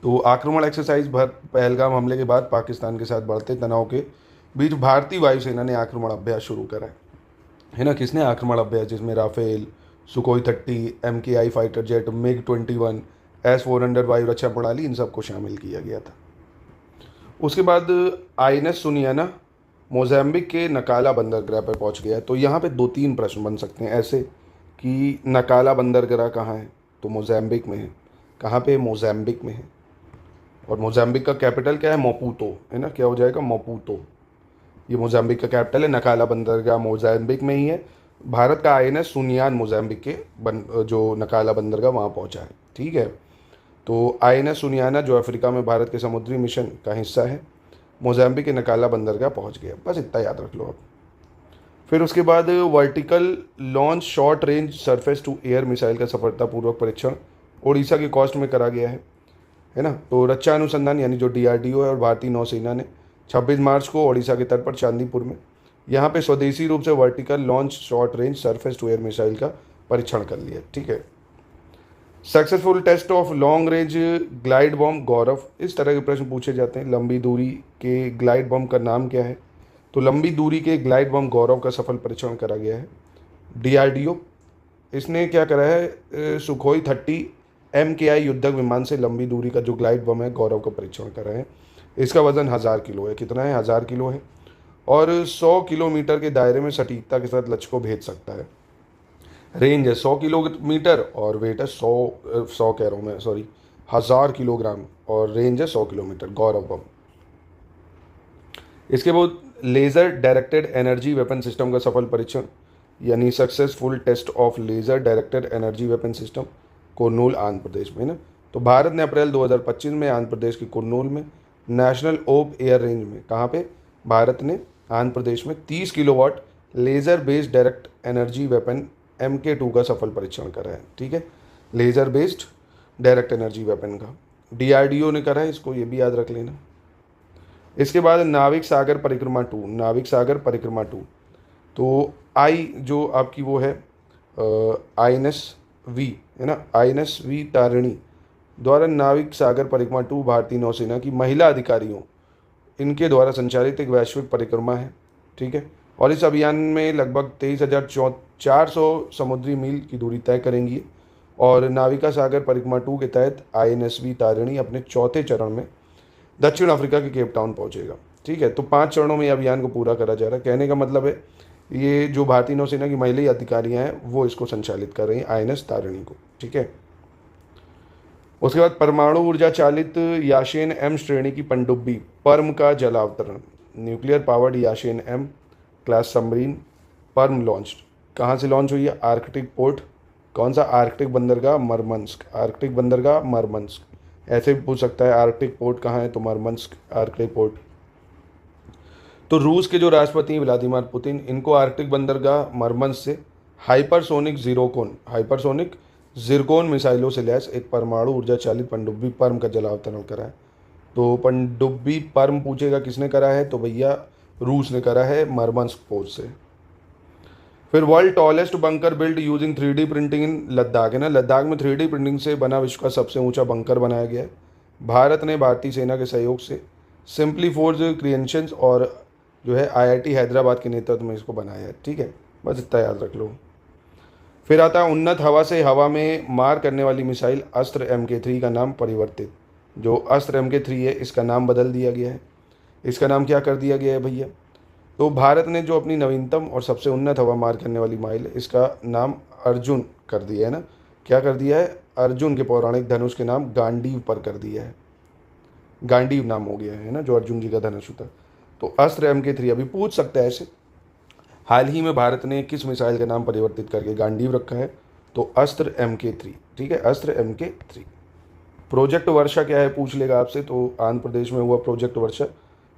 तो आक्रमण एक्सरसाइज पहलगाम हमले के बाद पाकिस्तान के साथ बढ़ते तनाव के बीच भारतीय वायुसेना ने आक्रमण अभ्यास शुरू करा है ना। किसने? आक्रमण अभ्यास, जिसमें Rafale, Sukhoi 30, MKI fighter jet, MiG-21, S-400 वायु रक्षा प्रणाली, इन सबको शामिल किया गया था। उसके बाद INS सुनियाना मोजाम्बिक के नकाला बंदरगाह पर पहुंच गया। तो यहाँ पे 2-3 प्रश्न बन सकते हैं ऐसे कि नकाला बंदरगाह कहाँ है? तो मोजाम्बिक में है। कहाँ पे? मोजाम्बिक में है। और मोजाम्बिक का कैपिटल क्या है? मोपूतो, है ना। क्या हो जाएगा? मोपूतो। ये मोजाम्बिक का कैपिटल है। नकाला बंदरगाह मोजाम्बिक में ही है। भारत का INS सुनियान मोजाम्बिक के जो नकाला बंदरगाह वहाँ पहुँचा है। ठीक है, तो INS सुनियाना जो अफ्रीका में भारत के समुद्री मिशन का हिस्सा है, मोजाम्बिक के नकाला बंदरगाह पहुँच गया। बस इतना याद रख लो आप। फिर उसके बाद vertical launch short range surface to air missile का सफलतापूर्वक परीक्षण ओडिशा के कॉस्ट में करा गया है ना। तो रक्षा अनुसंधान यानी जो DRDO है और भारतीय नौसेना ने 26 मार्च को ओडिशा के तट पर चांदीपुर में यहाँ पे स्वदेशी रूप से vertical launch short range surface to air missile का परीक्षण कर लिया। ठीक है, successful test of long range glide bomb Gaurav. इस तरह के प्रश्न पूछे जाते हैं। लंबी दूरी के ग्लाइड बॉम्ब का नाम क्या है? तो लंबी दूरी के ग्लाइड बम गौरव का सफल परीक्षण करा गया है। DRDO इसने क्या करा है? सुखोई 30 MKI युद्धक विमान से लंबी दूरी का जो ग्लाइड बम है गौरव का परीक्षण करा है। इसका वजन 1000 किलो है। कितना है? 1000 किलो है। और 100 किलोमीटर के दायरे में सटीकता के साथ लक्ष्य को भेज सकता है। रेंज है 100 किलोमीटर और वेट है 100 कह रहा हूँ मैं, सॉरी, 1000 किलोग्राम, और रेंज है 100 किलोमीटर गौरव बम। इसके बाद laser directed energy weapon system का सफल परीक्षण यानी successful test of laser directed energy weapon system Kurnool Andhra Pradesh में ना। तो भारत ने अप्रैल 2025 में आंध्र प्रदेश के कुर्नूल में नेशनल ओप एयर रेंज में, कहाँ पे? भारत ने आंध्र प्रदेश में 30 kilowatt laser based direct energy weapon MK2 का सफल परीक्षण करा है। ठीक है, laser based direct energy weapon का DRDO ने करा है, इसको ये भी याद रख लेना। इसके बाद नाविक सागर परिक्रमा 2, नाविक सागर परिक्रमा 2, तो जो आपकी वो है INS V, है ना, INS V तारिणी द्वारा नाविक सागर परिक्रमा 2 भारतीय नौसेना की महिला अधिकारियों इनके द्वारा संचालित एक वैश्विक परिक्रमा है। ठीक है, और इस अभियान में लगभग 23,400 समुद्री मील की दूरी तय करेंगी। और नाविका सागर परिक्रमा 2 के तहत INS V तारिणी अपने चौथे चरण में दक्षिण अफ्रीका के केप टाउन पहुंचेगा। ठीक है, तो 5 चरणों में अभियान को पूरा करा जा रहा है। कहने का मतलब है ये जो भारतीय नौसेना की महिला अधिकारियां हैं वो इसको संचालित कर रही हैं, INS तारिणी को। ठीक है, उसके बाद परमाणु ऊर्जा चालित याशेन M श्रेणी की पनडुब्बी पर्म का जलावतरण, nuclear powered Yasen M class submarine Perm launch. कहाँ से लॉन्च हुई है? Arctic port. कौन सा? आर्कटिक बंदरगाह मरमंस्क, आर्कटिक बंदरगाह मरमंस्क। ऐसे भी पूछ सकता है आर्कटिक पोर्ट कहाँ है, तो मरमंस्क आर्कटिक पोर्ट। तो रूस के जो राष्ट्रपति हैं व्लादिमीर पुतिन, इनको आर्कटिक बंदरगाह मरमंस्क से हाइपरसोनिक जिरकोन मिसाइलों से लैस एक परमाणु ऊर्जा चालित पनडुब्बी पर्म का जलावतरण करा है। तो पनडुब्बी पर्म पूछेगा किसने करा है, तो भैया रूस ने करा है, मरमंस्क पोस्ट से। फिर world tallest bunker build using 3D printing in Ladakh, है ना, लद्दाख में 3D प्रिंटिंग से बना विश्व का सबसे ऊंचा बंकर बनाया गया है। भारत ने भारतीय सेना के सहयोग से सिंपली फोर्ज क्रिएशंस और जो है IIT हैदराबाद के नेतृत्व में इसको बनाया है। ठीक है, बस इतना याद रख लो। फिर आता है उन्नत हवा से हवा में मार करने वाली मिसाइल अस्त्र MK3 का नाम परिवर्तित। जो अस्त्र MK3 है इसका नाम बदल दिया गया है। इसका नाम क्या कर दिया गया है भैया, तो भारत ने जो अपनी नवीनतम और सबसे उन्नत हवा मार करने वाली माइल है इसका नाम अर्जुन कर दिया है ना। क्या कर दिया है, अर्जुन के पौराणिक धनुष के नाम गांडीव पर कर दिया है। गांडीव नाम हो गया है ना, जो अर्जुन जी का धनुष था। तो अस्त्र MK3 अभी पूछ सकता है ऐसे, हाल ही में भारत ने किस मिसाइल का नाम परिवर्तित करके गांडीव रखा है, तो अस्त्र MK3। ठीक है, अस्त्र MK3। प्रोजेक्ट वर्षा क्या है पूछ लेगा आपसे, तो आंध्र प्रदेश में हुआ प्रोजेक्ट वर्षा।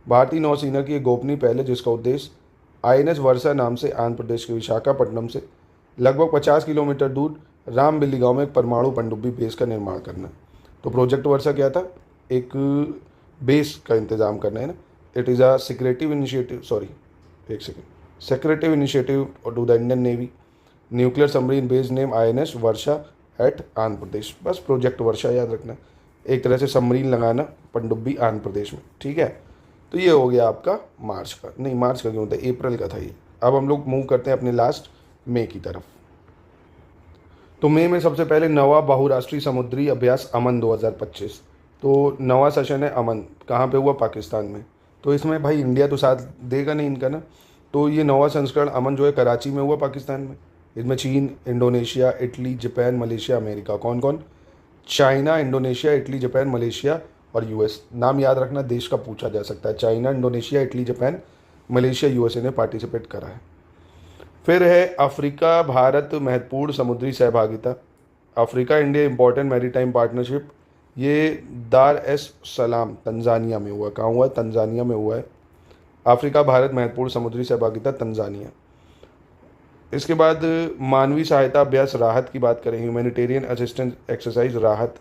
भारतीय नौसेना की एक गोपनीय पहल है जिसका उद्देश्य INS वर्षा नाम से आंध्र प्रदेश के विशाखापट्टनम से लगभग 50 किलोमीटर दूर रामबिल्ली गांव में एक परमाणु पनडुब्बी बेस का निर्माण करना। तो प्रोजेक्ट वर्षा क्या था, एक बेस का इंतजाम करना है ना। It is a secretive initiative, sorry एक second, secretive initiative to the Indian navy nuclear submarine base name INS Varsha at Andhra Pradesh. बस प्रोजेक्ट वर्षा याद रखना, एक तरह से सबमरीन लगाना पनडुब्बी आंध्र प्रदेश में। ठीक है, तो ये हो गया आपका मार्च का, नहीं मार्च का क्यों था, अप्रैल का था ये। अब हम लोग मूव करते हैं अपने लास्ट मई की तरफ। तो मई में सबसे पहले नवा बहुराष्ट्रीय समुद्री अभ्यास अमन 2025। तो नवा सेशन है अमन, कहाँ पे हुआ, पाकिस्तान में। तो इसमें भाई इंडिया तो साथ देगा नहीं इनका ना। तो ये नवा संस्करण अमन जो है कराची में हुआ, पाकिस्तान में। इसमें चीन, Indonesia, Italy, Japan, Malaysia, America, कौन कौन, China, Indonesia, Italy, Japan, Malaysia और US। नाम याद रखना, देश का पूछा जा सकता है। China, Indonesia, Italy, Japan, Malaysia, USA ने पार्टिसिपेट करा है। फिर है अफ्रीका भारत महत्वपूर्ण समुद्री सहभागिता। Africa India important maritime partnership, ये दार एस सलाम तंजानिया में हुआ। कहाँ हुआ, तंजानिया में हुआ है। अफ्रीका भारत महत्वपूर्ण समुद्री सहभागिता तंजानिया। इसके बाद मानवीय सहायता अभ्यास राहत की बात करें, ह्यूमैनिटेरियन असिस्टेंस एक्सरसाइज राहत,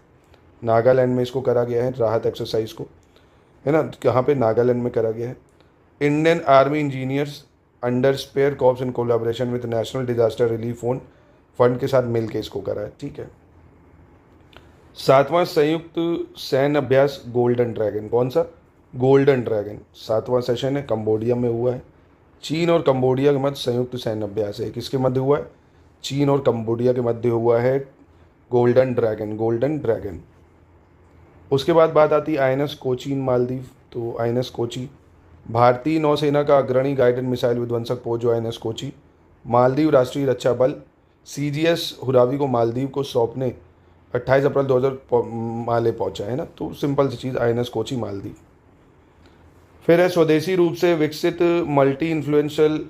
नागालैंड में इसको करा गया है, राहत एक्सरसाइज को, है ना, कहाँ पे, नागालैंड में करा गया है। Indian Army engineers under Spear Corps in collaboration with National Disaster Relief Fund के साथ मिलके इसको करा है। ठीक है, 7वां संयुक्त सैन्य अभ्यास गोल्डन ड्रैगन, कौन सा, गोल्डन ड्रैगन 7वां सेशन है, कंबोडिया में हुआ है। चीन और कंबोडिया के मध्य संयुक्त सैन्य अभ्यास है, किसके मध्य हुआ है, चीन और कंबोडिया के मध्य हुआ है गोल्डन ड्रैगन, गोल्डन ड्रैगन। उसके बाद बात आती है INS कोची इन मालदीव। तो INS कोची भारतीय नौसेना का अग्रणी गाइडेड मिसाइल विध्वंसक पोत जो INS कोची मालदीव राष्ट्रीय रक्षा बल CGS हुरावी को मालदीव को सौंपने 28 अप्रैल 2000 माले पहुंचा है ना। तो सिंपल सी चीज़, INS कोची मालदीव। फिर है स्वदेशी रूप से विकसित मल्टी इन्फ्लुएंशियल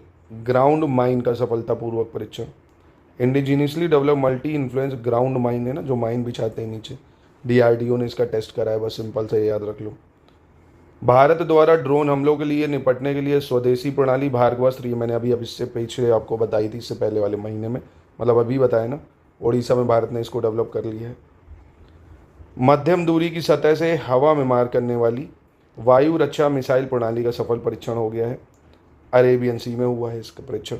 ग्राउंड माइन का सफलतापूर्वक परीक्षण। Indigenously develop multi influence ground mine, है ना, जो माइन बिछाते हैं नीचे, DRDO ने इसका टेस्ट करा है। बस सिंपल से याद रख लो। भारत द्वारा ड्रोन हमलों के लिए निपटने के लिए स्वदेशी प्रणाली भार्गवास्त्र, ये मैंने अभी इससे पीछे आपको बताई थी, इससे पहले वाले महीने में, मतलब अभी बताया ना, उड़ीसा में भारत ने इसको डेवलप कर लिया है। मध्यम दूरी की सतह से हवा में मार करने वाली वायु रक्षा मिसाइल प्रणाली का सफल परीक्षण हो गया है, अरेबियन सी में हुआ है इसका परीक्षण।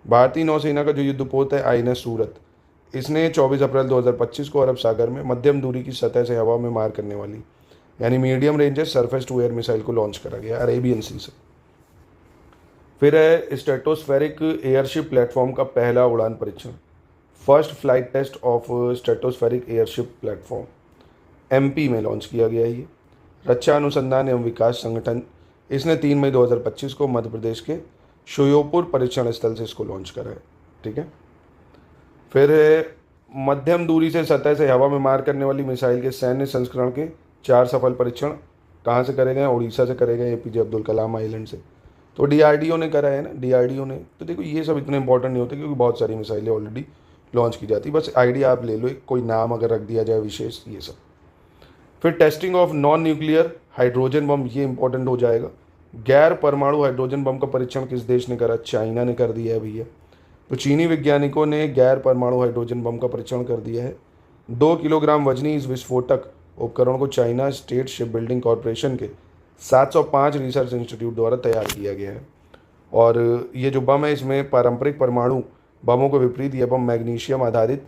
भारतीय नौसेना का जो युद्धपोत है INS सूरत, इसने 24 अप्रैल 2025 को अरब सागर में मध्यम दूरी की सतह से हवा में मार करने वाली यानी medium ranges surface to air missile को लॉन्च करा गया अरेबियन सी से। फिर है स्ट्रेटोस्फेरिक एयरशिप प्लेटफॉर्म का पहला उड़ान परीक्षण, first flight test of stratospheric airship platform MP में लॉन्च किया गया है। ये रक्षा अनुसंधान एवं विकास संगठन, इसने 3 मई 2025 को मध्य प्रदेश के श्योपुर परीक्षण स्थल से इसको लॉन्च करा है। ठीक है, फिर मध्यम दूरी से सतह से हवा में मार करने वाली मिसाइल के सैन्य संस्करण के 4 सफल परीक्षण कहाँ से करे गए, उड़ीसा से करे गए, APJ अब्दुल कलाम आइलैंड से। तो DRDO ने करा है ना, DRDO ने। तो देखो ये सब इतने इंपॉर्टेंट नहीं होते क्योंकि बहुत सारी मिसाइलें ऑलरेडी लॉन्च की जाती, बस आइडिया आप ले लो, कोई नाम अगर रख दिया जाए विशेष, ये सब। फिर testing of non nuclear hydrogen bomb, ये इंपॉर्टेंट हो जाएगा। गैर परमाणु हाइड्रोजन बम का परीक्षण किस देश ने करा, चाइना ने कर दिया है भैया। तो चीनी वैज्ञानिकों ने गैर परमाणु हाइड्रोजन बम का परीक्षण कर दिया है। 2 किलोग्राम वजनी इस विस्फोटक उपकरण को China state ship building corporation के 705 रिसर्च इंस्टीट्यूट द्वारा तैयार किया गया है। और ये जो बम है इसमें पारंपरिक परमाणु बमों के विपरीत यह बम मैग्नीशियम आधारित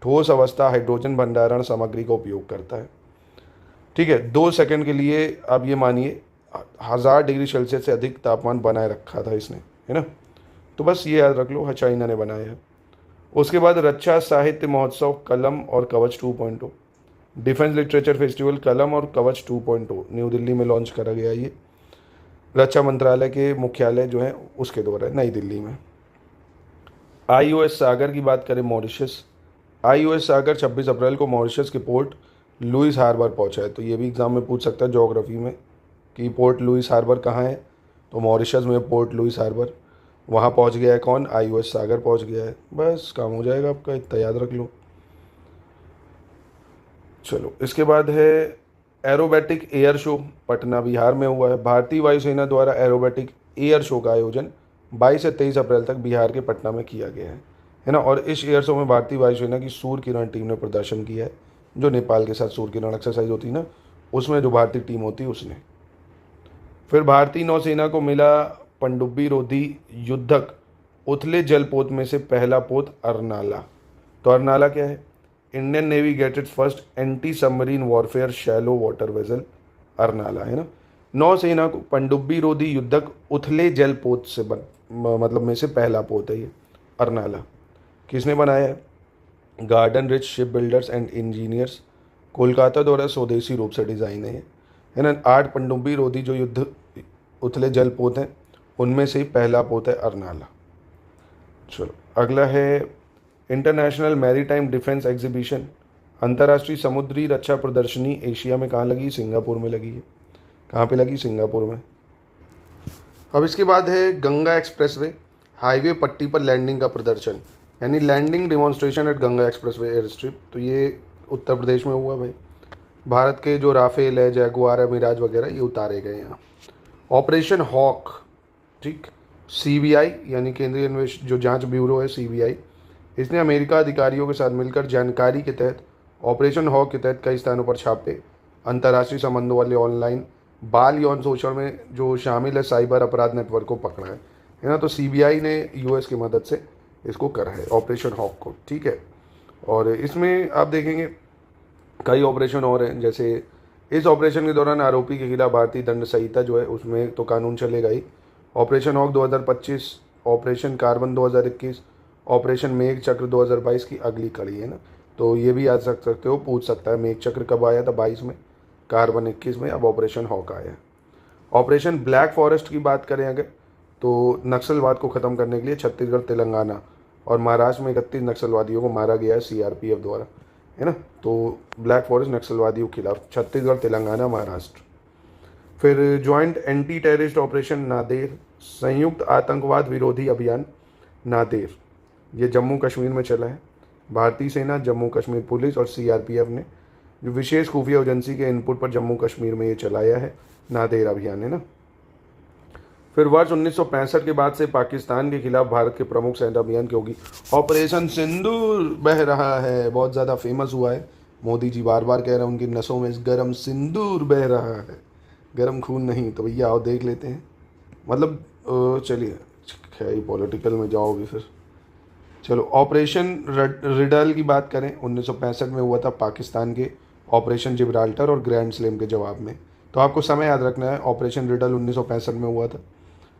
ठोस अवस्था हाइड्रोजन भंडारण सामग्री का उपयोग करता है। ठीक है, 2 सेकंड के लिए आप ये मानिए 1000 डिग्री सेल्सियस से अधिक तापमान बनाए रखा था इसने, है ना। तो बस ये याद रख लो, चाइना ने बनाया है। उसके बाद रक्षा साहित्य महोत्सव कलम और कवच 2.0, डिफेंस लिटरेचर फेस्टिवल कलम और कवच 2.0 न्यू दिल्ली में लॉन्च करा गया। ये रक्षा मंत्रालय के मुख्यालय जो है उसके द्वारा नई दिल्ली में। आईओएस सागर की बात करें, मॉरिशस, आईओएस सागर 26 अप्रैल को मॉरिशस के पोर्ट लुइस हार्बर पहुंचा है। तो ये भी एग्जाम में पूछ सकता है ज्योग्राफी में कि पोर्ट लुइस हार्बर कहाँ है, तो मॉरिशस में पोर्ट लुइस हार्बर, वहाँ पहुंच गया है कौन, आईओएस सागर पहुंच गया है। बस काम हो जाएगा आपका, इतना याद रख लो। चलो, इसके बाद है aerobatic air show, Patna Bihar में हुआ है। भारतीय वायुसेना द्वारा एरोबेटिक एयर शो का आयोजन 22 से 23 अप्रैल तक बिहार के पटना में किया गया है ना। और इस एयर शो में भारतीय वायुसेना की सूर्य किरण टीम ने प्रदर्शन किया है, जो नेपाल के साथ सूर्य किरण एक्सरसाइज होती है ना, उसमें जो भारतीय टीम होती है उसने। फिर भारतीय नौसेना को मिला पनडुब्बी रोधी युद्धक उथले जलपोत में से पहला पोत अरनाला। तो अरनाला क्या है, Indian Navy get its first anti submarine warfare shallow water vessel Arnala, है ना। नौसेना को पनडुब्बी रोधी युद्धक उथले जलपोत से मतलब में से पहला पोत है ये अरनाला। किसने बनाया है, garden rich ship builders and engineers, Kolkata द्वारा स्वदेशी रूप से डिज़ाइन है ना। 8 पनडुब्बी रोधी जो युद्ध उथले जलपोत हैं उनमें से ही पहला पोत है अरनाला। चलो, अगला है इंटरनेशनल मैरीटाइम डिफेंस एग्जीबिशन, अंतर्राष्ट्रीय समुद्री रक्षा प्रदर्शनी एशिया में कहाँ लगी, सिंगापुर में लगी है। कहाँ पे लगी, सिंगापुर में। अब इसके बाद है गंगा एक्सप्रेसवे हाईवे पट्टी पर लैंडिंग का प्रदर्शन, यानी landing demonstration at Ganga expressway air strip. तो ये उत्तर प्रदेश में हुआ भाई। भारत के जो राफेल है, जैगुआर है, मिराज वगैरह ये उतारे गए यहाँ। ऑपरेशन हॉक, ठीक, सीबीआई यानी केंद्रीय जो जांच ब्यूरो है सीबीआई, इसने अमेरिका अधिकारियों के साथ मिलकर जानकारी के तहत ऑपरेशन हॉक के तहत कई स्थानों पर छापे अंतर्राष्ट्रीय संबंधों वाले ऑनलाइन बाल यौन शोषण में जो शामिल है साइबर अपराध नेटवर्क को पकड़ा है ना। तो सीबीआई ने यूएस की मदद से इसको करा है ऑपरेशन हॉक को, ठीक है। और इसमें आप देखेंगे कई ऑपरेशन और हैं, जैसे इस ऑपरेशन के दौरान आरोपी के खिलाफ भारतीय दंड संहिता जो है उसमें तो कानून चलेगा ही। Operation hawk 2025, operation carbon 2021, operation Megh Chakra 2022 की अगली कड़ी है ना। तो ये भी याद रख सकते हो, पूछ सकता है मेघ चक्र कब आया था, 22 में, कार्बन 21 में, अब ऑपरेशन हॉक आया। ऑपरेशन ब्लैक फॉरेस्ट की बात करें अगर, तो नक्सलवाद को ख़त्म करने के लिए छत्तीसगढ़, तेलंगाना और महाराष्ट्र में 31 नक्सलवादियों को मारा गया है सीआरपीएफ द्वारा, है ना। तो ब्लैक फॉरेस्ट नक्सलवादियों के खिलाफ छत्तीसगढ़, तेलंगाना, महाराष्ट्र। फिर joint anti terrorist operation Nadir, संयुक्त आतंकवाद विरोधी अभियान नादेर, ये जम्मू कश्मीर में चला है। भारतीय सेना, जम्मू कश्मीर पुलिस और सीआरपीएफ ने जो विशेष खुफिया एजेंसी के इनपुट पर जम्मू कश्मीर में ये चलाया है नादेर अभियान, है ना। फिर वर्ष 1965 के बाद से पाकिस्तान के खिलाफ भारत के प्रमुख सैन्य अभियान की होगी ऑपरेशन सिंदूर बह रहा है, बहुत ज़्यादा फेमस हुआ है। मोदी जी बार बार कह रहे हैं उनकी नसों में गर्म सिंदूर बह रहा है, गर्म खून नहीं। तो भैया आओ देख लेते हैं, मतलब चलिए खैर पॉलिटिकल में जाओगे फिर। चलो, ऑपरेशन रिडल की बात करें, 1965 में हुआ था पाकिस्तान के ऑपरेशन जिब्राल्टर और ग्रैंड स्लेम के जवाब में। तो आपको समय याद रखना है, ऑपरेशन रिडल 1965 में हुआ था।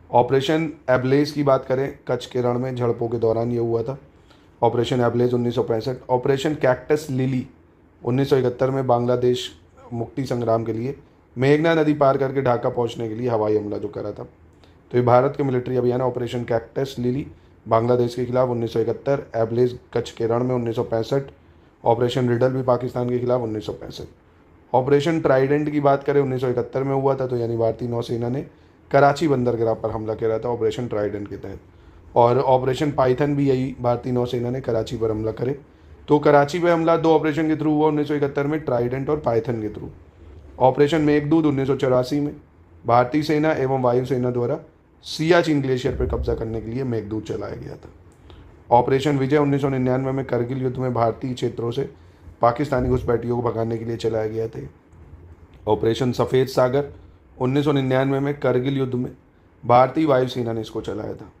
ऑपरेशन एब्लेज की बात करें, कच्छ के रण में झड़पों के दौरान ये हुआ था, operation ablaze 1965। Operation cactus lily 1971 में बांग्लादेश मुक्ति संग्राम के लिए मेघना नदी पार करके ढाका पहुंचने के लिए हवाई हमला जो करा था। तो ये भारत के मिलिट्री अभियान ऑपरेशन कैक्टस लिली बांग्लादेश के खिलाफ 1971, एब्लेज कच्छ के रण में 1965, ऑपरेशन रिडल भी पाकिस्तान के खिलाफ 1965। ऑपरेशन ट्राइडेंट की बात करें 1971 में हुआ था, तो यानी भारतीय नौसेना ने कराची बंदरगाह पर हमला किया था ऑपरेशन ट्राइडेंट के तहत। और ऑपरेशन पाइथन भी यही भारतीय नौसेना ने कराची पर हमला करे। तो कराची पर हमला 2 ऑपरेशन के थ्रू हुआ 1971 में, ट्राइडेंट और पाइथन के थ्रू। ऑपरेशन मेघदूत 1984 में भारतीय सेना एवं वायुसेना द्वारा सियाचिन ग्लेशियर पर कब्जा करने के लिए मेघदूत चलाया गया था। ऑपरेशन विजय 1999 में करगिल युद्ध में भारतीय क्षेत्रों से पाकिस्तानी घुसपैठियों को भगाने के लिए चलाए गए थे। ऑपरेशन सफ़ेद सागर 1999 में करगिल युद्ध में भारतीय वायुसेना ने इसको चलाया था।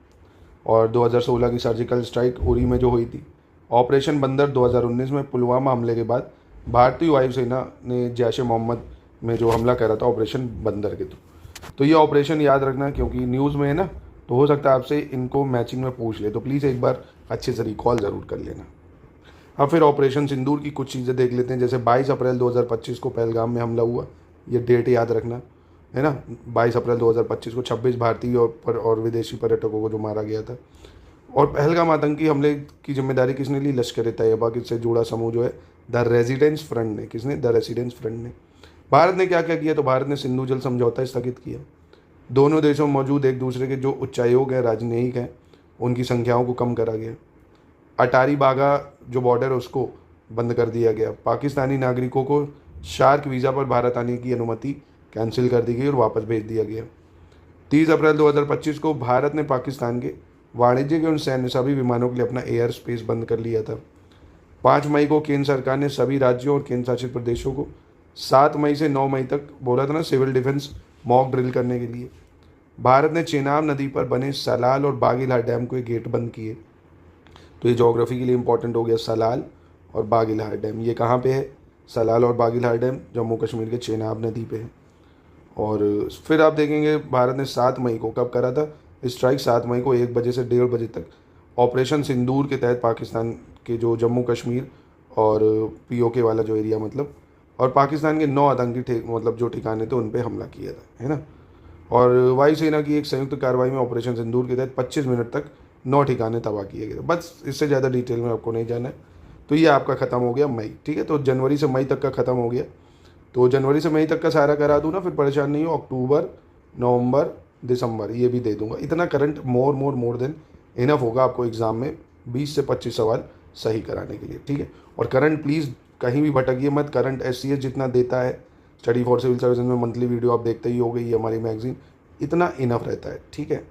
और 2016 की सर्जिकल स्ट्राइक उरी में जो हुई थी। ऑपरेशन बंदर 2019 में पुलवामा हमले के बाद भारतीय वायुसेना ने जैश ए मोहम्मद में जो हमला करा था ऑपरेशन बंदर के थ्रू। तो ये ऑपरेशन याद रखना, क्योंकि न्यूज़ में है ना, तो हो सकता है आपसे इनको मैचिंग में पूछ ले, तो प्लीज़ एक बार अच्छे से रिकॉल ज़रूर कर लेना। अब फिर ऑपरेशन सिंदूर की कुछ चीज़ें देख लेते हैं। जैसे 22 अप्रैल 2025 को पहलगाम में हमला हुआ, ये डेट याद रखना है ना। 22 अप्रैल 2025 को 26 भारतीय और विदेशी पर्यटकों को जो मारा गया था। और पहलगाम आतंकी हमले की जिम्मेदारी किसने ली? लश्कर-ए-तैयबा से जुड़ा समूह जो है द रेजिडेंस फ्रंट ने। किसने? द रेजिडेंस फ्रंट ने। भारत ने क्या क्या किया? तो भारत ने सिंधु जल समझौता स्थगित किया। दोनों देशों में मौजूद एक दूसरे के जो उच्चायोग हैं, राजनयिक हैं, उनकी संख्याओं को कम करा गया। अटारी बागा जो बॉर्डर है उसको बंद कर दिया गया। पाकिस्तानी नागरिकों को शार्क वीज़ा पर भारत आने की अनुमति कैंसिल कर दी गई और वापस भेज दिया गया। 30 अप्रैल 2025 को भारत ने पाकिस्तान के वाणिज्यिक एवं सैन्य सभी विमानों के लिए अपना एयर स्पेस बंद कर लिया था। 5 मई को केंद्र सरकार ने सभी राज्यों और केंद्र शासित प्रदेशों को 7 मई से 9 मई तक बोला था ना सिविल डिफेंस मॉक ड्रिल करने के लिए। भारत ने चेनाब नदी पर बने सलाल और बागिलहार डैम को एक गेट बंद किए। तो ये ज्योग्राफी के लिए इंपॉर्टेंट हो गया, सलाल और बागिलहार डैम। ये कहाँ पे है? सलाल और बागिलहार डैम जम्मू कश्मीर के चेनाब नदी पे है। और फिर आप देखेंगे भारत ने 7 मई को कब करा था स्ट्राइक? 7 मई को 1 बजे से 1:30 बजे तक ऑपरेशन सिंदूर के तहत पाकिस्तान के जो जम्मू कश्मीर और पीओके वाला जो एरिया मतलब, और पाकिस्तान के 9 आतंकी मतलब जो ठिकाने थे उन पे हमला किया था, है ना। और वायुसेना की एक संयुक्त कार्रवाई में ऑपरेशन सिंदूर के तहत 25 मिनट तक 9 ठिकाने तबाह किए गए। बस इससे ज़्यादा डिटेल में आपको नहीं जाना है। तो ये आपका ख़त्म हो गया मई, ठीक है। तो जनवरी से मई तक का ख़त्म हो गया। तो जनवरी से मई तक का सारा करा दूँ ना, फिर परेशान नहीं हो। अक्टूबर, नवंबर, दिसंबर ये भी दे दूंगा। इतना करंट मोर देन इनफ होगा आपको एग्ज़ाम में 20 से 25 सवाल सही कराने के लिए, ठीक है। और करंट प्लीज़ कहीं भी भटकिए मत। करंट SCS जितना देता है स्टडी फॉर सिविल सर्विसेज में मंथली वीडियो आप देखते ही हो गई, ये हमारी मैगजीन, इतना इनफ रहता है, ठीक है।